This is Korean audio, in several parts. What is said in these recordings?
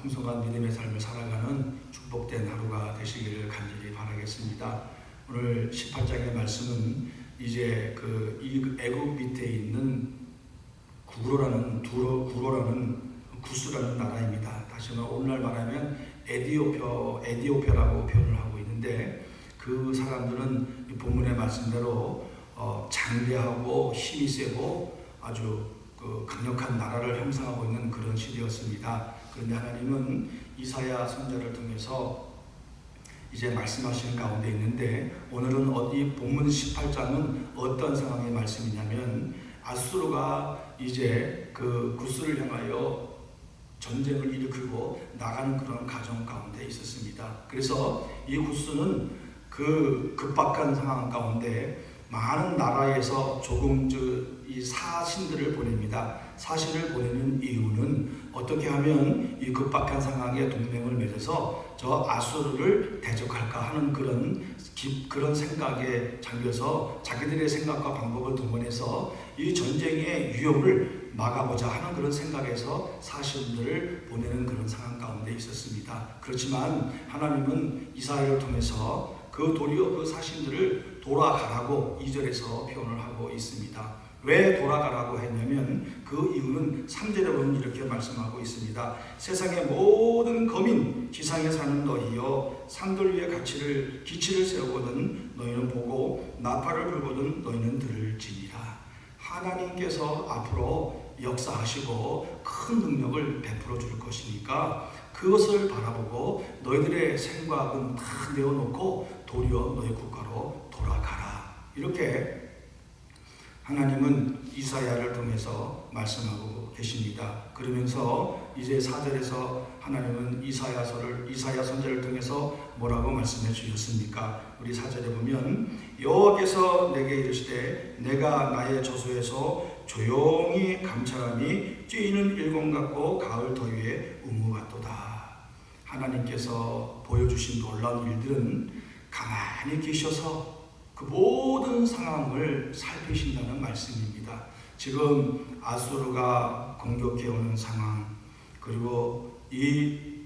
풍성한 믿음의 삶을 살아가는 축복된 하루가 되시기를 간절히 바라겠습니다. 오늘 18장의 말씀은 이제 이 애굽 밑에 있는 구로라는 구스라는 나라입니다. 다시 말해 오늘날 말하면 에디오피아라고 표현을 하고 있는데, 그 사람들은 본문의 말씀대로 장대하고 힘이 세고 아주 강력한 나라를 형성하고 있는 그런 시대였습니다. 그런데 하나님은 이사야 선지자를 통해서 이제 말씀하시는 가운데 있는데, 오늘은 본문 18장은 어떤 상황의 말씀이냐면, 아수르가 이제 그 구스를 향하여 전쟁을 일으키고 나가는 그런 과정 가운데 있었습니다. 그래서 이 구스는 그 급박한 상황 가운데 많은 나라에서 이 사신들을 보냅니다. 사신을 보내는 이유는 어떻게 하면 이 급박한 상황에 동맹을 맺어서 저 아수르를 대적할까 하는 그런 생각에 잠겨서 자기들의 생각과 방법을 동원해서 이 전쟁의 위협을 막아보자 하는 그런 생각에서 사신들을 보내는 그런 상황 가운데 있었습니다. 그렇지만 하나님은 이사야를 통해서 도리어 그 사신들을 돌아가라고 2절에서 표현을 하고 있습니다. 왜 돌아가라고 했냐면 그 이유는 3절에 보면 이렇게 말씀하고 있습니다. 세상의 모든 거민, 지상에 사는 너희여, 산들 위에 기치를 세우거든 너희는 보고 나팔을 불거든 너희는 들을지니라. 하나님께서 앞으로 역사하시고 큰 능력을 베풀어 줄 것이니까 그것을 바라보고 너희들의 생각은 다 내어놓고 도리어 너희 국가로 돌아가라. 이렇게 하나님은 이사야를 통해서 말씀하고 계십니다. 그러면서 이제 4절에서 하나님은 이사야 선지자를 통해서 뭐라고 말씀해 주셨습니까? 우리 4절에 보면 여호와께서 내게 이르시되 내가 나의 저소에서 조용히 감찰함이 쬐이는 일공 같고 가을 더위에 우무 같도다. 하나님께서 보여주신 놀라운 일들은 가만히 계셔서 그 모든 상황을 살피신다는 말씀입니다. 지금 아수르가 공격해오는 상황, 그리고 이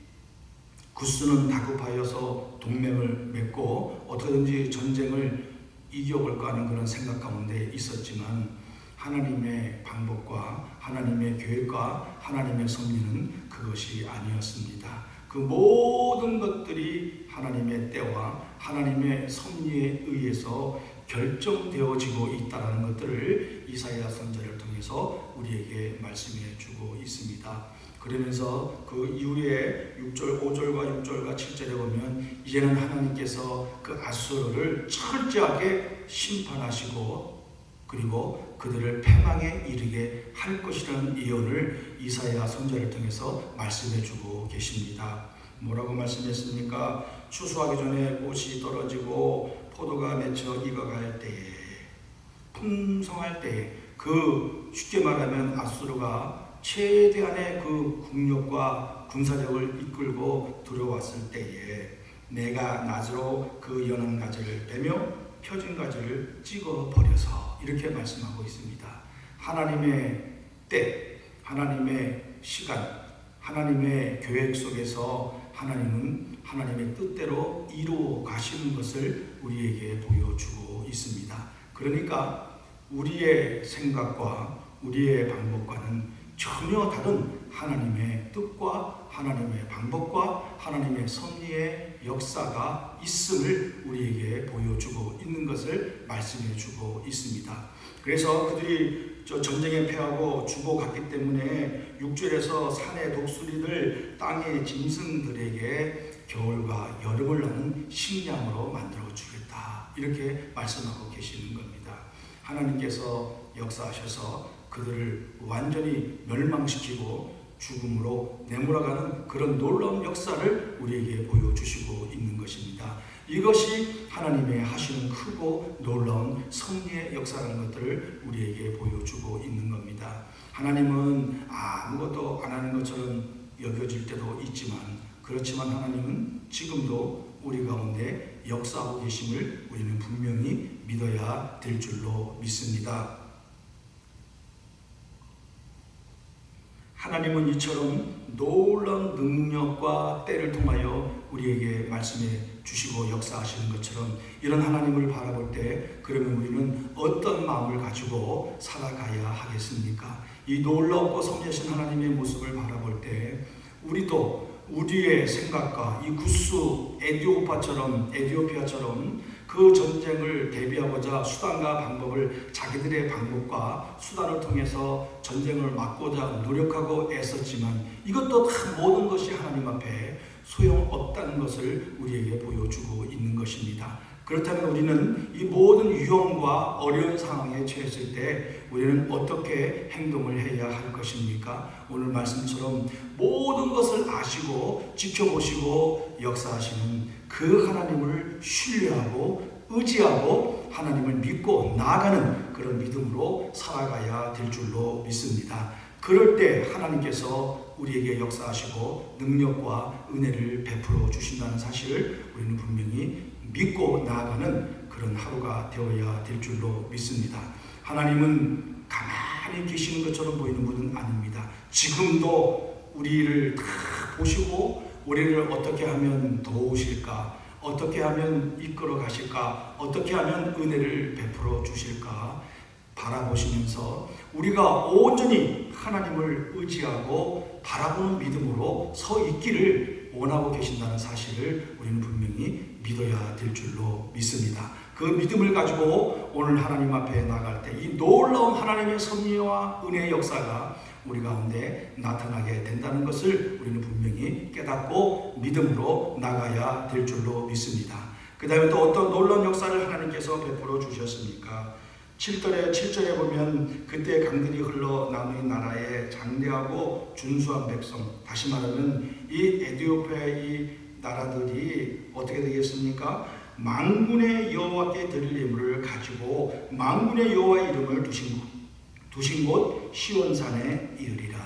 구스는 다급하여서 동맹을 맺고 어떻게든지 전쟁을 이겨볼까 하는 그런 생각 가운데 있었지만, 하나님의 방법과 하나님의 계획과 하나님의 섭리는 그것이 아니었습니다. 그 모든 것들이 하나님의 때와 하나님의 섭리에 의해서 결정되어지고 있다는 것들을 이사야 선지자를 통해서 우리에게 말씀해 주고 있습니다. 그러면서 그 이후에 6절, 5절과 6절과 7절에 보면 이제는 하나님께서 그 아수르를 철저하게 심판하시고 그리고 그들을 패망에 이르게 할 것이라는 예언을 이사야 선지자를 통해서 말씀해 주고 계십니다. 뭐라고 말씀했습니까? 추수하기 전에 꽃이 떨어지고 포도가 맺혀 익어갈 때에, 풍성할 때에, 쉽게 말하면 아수르가 최대한의 그 국력과 군사력을 이끌고 들어왔을 때에 내가 낫으로 그 연한 가지를 베며 펴진 가지를 찍어버려서, 이렇게 말씀하고 있습니다. 하나님의 때, 하나님의 시간, 하나님의 계획 속에서 하나님은 하나님의 뜻대로 이루어 가시는 것을 우리에게 보여주고 있습니다. 그러니까 우리의 생각과 우리의 방법과는 전혀 다른 하나님의 뜻과 하나님의 방법과 하나님의 섭리의 역사가 있음을 우리에게 보여주고 있는 것을 말씀해 주고 있습니다. 그래서 그들이 전쟁에 패하고 죽어갔기 때문에 6절에서 산의 독수리들, 땅의 짐승들에게 겨울과 여름을 나는 식량으로 만들어 주겠다, 이렇게 말씀하고 계시는 겁니다. 하나님께서 역사하셔서 그들을 완전히 멸망시키고 죽음으로 내몰아가는 그런 놀라운 역사를 우리에게 보여주시고 있는 것입니다. 이것이 하나님의 하시는 크고 놀라운 섭리의 역사라는 것들을 우리에게 보여주고 있는 겁니다. 하나님은 아무것도 안 하는 것처럼 여겨질 때도 있지만, 그렇지만 하나님은 지금도 우리 가운데 역사하고 계심을 우리는 분명히 믿어야 될 줄로 믿습니다. 하나님은 이처럼 놀라운 능력과 때를 통하여 우리에게 말씀해 주시고 역사하시는 것처럼 이런 하나님을 바라볼 때 그러면 우리는 어떤 마음을 가지고 살아가야 하겠습니까? 이 놀랍고 섬기신 하나님의 모습을 바라볼 때 우리도 우리의 생각과 이 구스 에디오피아처럼 그 전쟁을 대비하고자 수단과 방법을 자기들의 방법과 수단을 통해서 전쟁을 막고자 노력하고 애썼지만 이것도 다 모든 것이 하나님 앞에 소용없다는 것을 우리에게 보여주고 있는 것입니다. 그렇다면 우리는 이 모든 위험과 어려운 상황에 처했을 때 우리는 어떻게 행동을 해야 할 것입니까? 오늘 말씀처럼 모든 것을 아시고 지켜보시고 역사하시는 그 하나님을 신뢰하고 의지하고 하나님을 믿고 나아가는 그런 믿음으로 살아가야 될 줄로 믿습니다. 그럴 때 하나님께서 우리에게 역사하시고 능력과 은혜를 베풀어 주신다는 사실을 우리는 분명히 믿고 나아가는 그런 하루가 되어야 될 줄로 믿습니다. 하나님은 가만히 계시는 것처럼 보이는 분은 아닙니다. 지금도 우리를 다 보시고 우리를 어떻게 하면 도우실까, 어떻게 하면 이끌어 가실까, 어떻게 하면 은혜를 베풀어 주실까 바라보시면서 우리가 온전히 하나님을 의지하고 바라보는 믿음으로 서 있기를 원하고 계신다는 사실을 우리는 분명히 믿어야 될 줄로 믿습니다. 그 믿음을 가지고 오늘 하나님 앞에 나갈 때 이 놀라운 하나님의 섭리와 은혜의 역사가 우리 가운데 나타나게 된다는 것을 우리는 분명히 깨닫고 믿음으로 나가야 될 줄로 믿습니다. 그 다음에 또 어떤 놀라운 역사를 하나님께서 베풀어 주셨습니까? 7절에 보면 그때 강들이 흘러 남의 나라에 장대하고 준수한 백성, 다시 말하면 이 에디오피아의 이 나라들이 어떻게 되겠습니까? 만군의 여호와께 드릴 예물을 가지고 만군의 여호와의 이름을 두신 곳 시온산에 이르리라.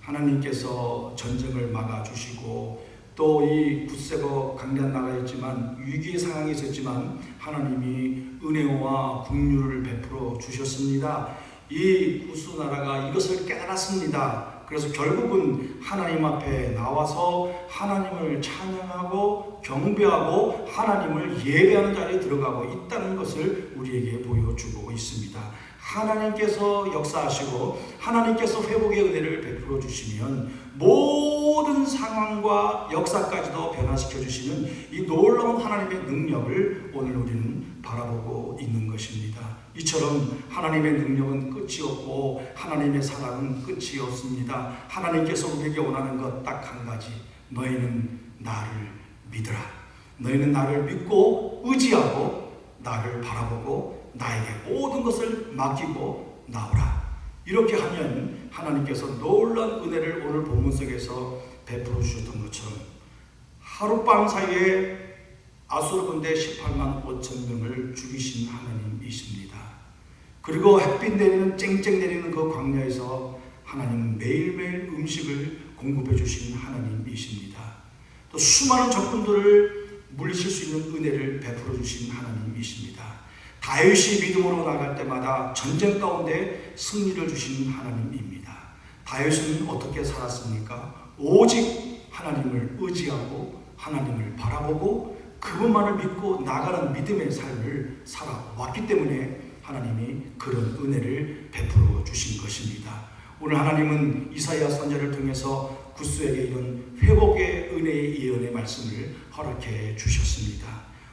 하나님께서 전쟁을 막아주시고 또 이 굳세고 강대한 나라였지만 위기의 상황이 있었지만 하나님이 은혜와 긍휼을 베풀어 주셨습니다. 이 구스 나라가 이것을 깨달았습니다. 그래서 결국은 하나님 앞에 나와서 하나님을 찬양하고 경배하고 하나님을 예배하는 자리에 들어가고 있다는 것을 우리에게 보여주고 있습니다. 하나님께서 역사하시고 하나님께서 회복의 은혜를 베풀어 주시면 모든 상황과 역사까지도 변화시켜 주시는 이 놀라운 하나님의 능력을 오늘 우리는 바라보고 있는 것입니다. 이처럼 하나님의 능력은 끝이 없고 하나님의 사랑은 끝이 없습니다. 하나님께서 우리에게 원하는 것 딱 한 가지, 너희는 나를 믿으라. 너희는 나를 믿고 의지하고 나를 바라보고 나에게 모든 것을 맡기고 나오라. 이렇게 하면 하나님께서 놀라운 은혜를 오늘 본문 속에서 베풀어 주셨던 것처럼 하룻밤 사이에 아수르 군대 18만 5천 명을 죽이신 하나님이십니다. 그리고 햇빛 내리는 쨍쨍 내리는 그 광야에서 하나님은 매일매일 음식을 공급해 주신 하나님이십니다. 또 수많은 적군들을 물리칠 수 있는 은혜를 베풀어 주신 하나님이십니다. 다윗이 믿음으로 나갈 때마다 전쟁 가운데 승리를 주시는 하나님입니다. 다윗은 어떻게 살았습니까? 오직 하나님을 의지하고 하나님을 바라보고 그분만을 믿고 나가는 믿음의 삶을 살아왔기 때문에 하나님이 그런 은혜를 베풀어 주신 것입니다. 오늘 하나님은 이사야 선지자를 통해서 구스에게 이런 회복의 은혜의 예언의 말씀을 허락해 주셨습니다.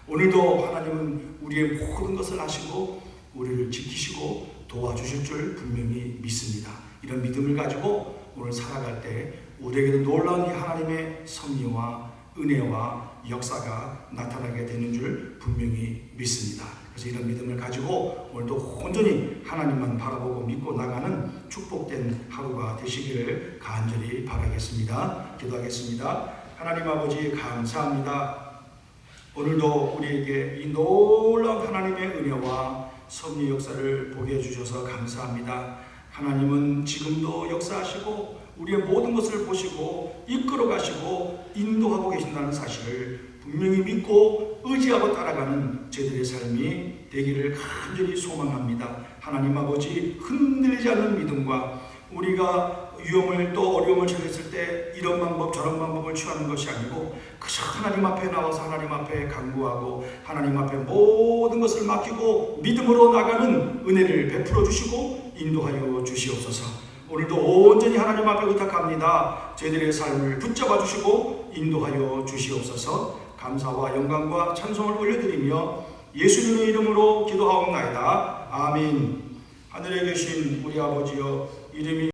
오늘도 하나님은 우리의 모든 것을 아시고 우리를 지키시고 도와주실 줄 분명히 믿습니다. 이런 믿음을 가지고 오늘 살아갈 때 우리에게도 놀라운 이 하나님의 섭리와 은혜와 역사가 나타나게 되는 줄 분명히 믿습니다. 그래서 이런 믿음을 가지고 오늘도 온전히 하나님만 바라보고 믿고 나가는 축복된 하루가 되시기를 간절히 바라겠습니다. 기도하겠습니다. 하나님 아버지 감사합니다. 오늘도 우리에게 이 놀라운 하나님의 은혜와 섭리 역사를 보게 해주셔서 감사합니다. 하나님은 지금도 역사하시고 우리의 모든 것을 보시고 이끌어 가시고 인도하고 계신다는 사실을 분명히 믿고 의지하고 따라가는 저희들의 삶이 되기를 간절히 소망합니다. 하나님 아버지 흔들리지 않는 믿음과 우리가 위험을 또 어려움을 처했을 때 이런 방법 저런 방법을 취하는 것이 아니고 그저 하나님 앞에 나와서 하나님 앞에 간구하고 하나님 앞에 모든 것을 맡기고 믿음으로 나가는 은혜를 베풀어 주시고 인도하여 주시옵소서. 오늘도 온전히 하나님 앞에 의탁합니다. 저희들의 삶을 붙잡아 주시고 인도하여 주시옵소서. 감사와 영광과 찬송을 올려드리며 예수님의 이름으로 기도하옵나이다. 아멘. 하늘에 계신 우리 아버지여, 이름이